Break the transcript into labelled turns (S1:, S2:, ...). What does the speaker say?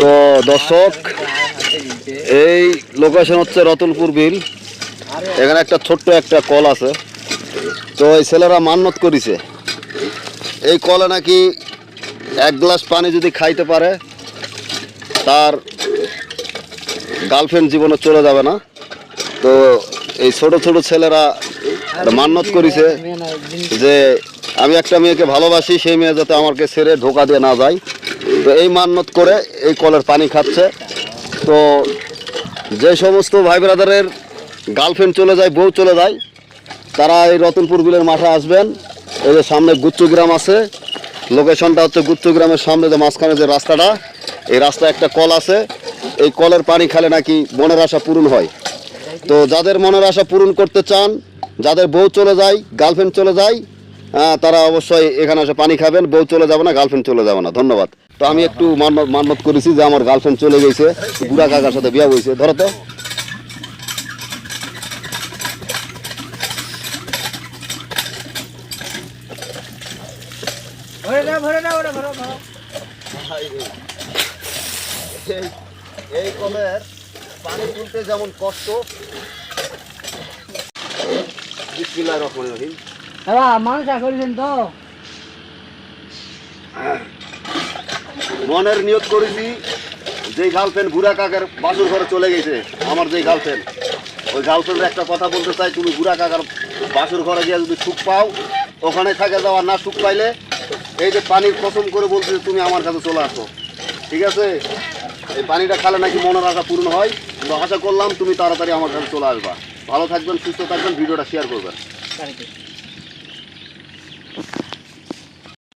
S1: তো দর্শক, এই লোকেশন হচ্ছে রতনপুর বিল। এখানে একটা ছোট্ট একটা কল আছে। তো এই ছেলেরা মান্যত করেছে, এই কলে নাকি 1 গ্লাস পানি যদি খাইতে পারে তার গার্লফ্রেন্ড জীবনে চলে যাবে না। তো এই ছোট ছোট ছেলেরা মান্যত করেছে যে আমি একটা মেয়েকে ভালোবাসি, সেই মেয়ে যাতে আমাকে ছেড়ে ধোকা দিয়ে না যায়। তো এই মান্যত করে এই কলের পানি খাচ্ছে। তো যে সমস্ত ভাই ব্রাদারের গার্লফ্রেন্ড চলে যায়, বউ চলে যায়, তারা এই রতনপুর বিলের মাঠে আসবেন। এই যে সামনে গুচ্ছ গ্রাম আছে, লোকেশনটা হচ্ছে গুচ্ছ গ্রামের সামনে যে মাঝখানে যে রাস্তাটা, এই রাস্তায় একটা কল আছে। এই কলের পানি খেলে নাকি মনের আশা পূরণ হয়। তো যাদের মনের আশা পূরণ করতে চান, যাদের বউ চলে যায়, গার্লফ্রেন্ড চলে যায়, তারা অবশ্যই এখানে এসে পানি খাবেন। বউ চলে যাবে না, গার্লফ্রেন্ড চলে যাবে না। ধন্যবাদ। তো আমি একটু মান্যত করেছি যে আমার গার্লফ্রেন্ড চলে গেছে, বুড়া কাকার সাথে বিয়ে হয়েছে। ধরো তো, এই কলের পানি তুলতে যেমন কষ্ট, বিসমিল্লাহির রহমানির রহিম। মনের নিয়ত করেছি, যে গার্লফ্রেন্ড বুড়া কাকার বাসুর ঘরে চলে গেছে, আমার যে গার্লফ্রেন্ড, ওই গার্লফ্রেন্ডের একটা কথা বলতে চাই। তুমি বুড়া কাকার বাসুর ঘরে গিয়ে যদি সুখ পাও, ওখানে থাকে যাওয়া, না সুখ পাইলে এই যে পানির কসম করে বলছে তুমি আমার কাছে চলে আসো, ঠিক আছে? এই পানিটা খেলে নাকি মনের আশা পূর্ণ হয়। তো আশা করলাম তুমি তাড়াতাড়ি আমার কাছে চলে আসবা। ভালো থাকবেন, সুস্থ থাকবেন, ভিডিওটা শেয়ার করবেন।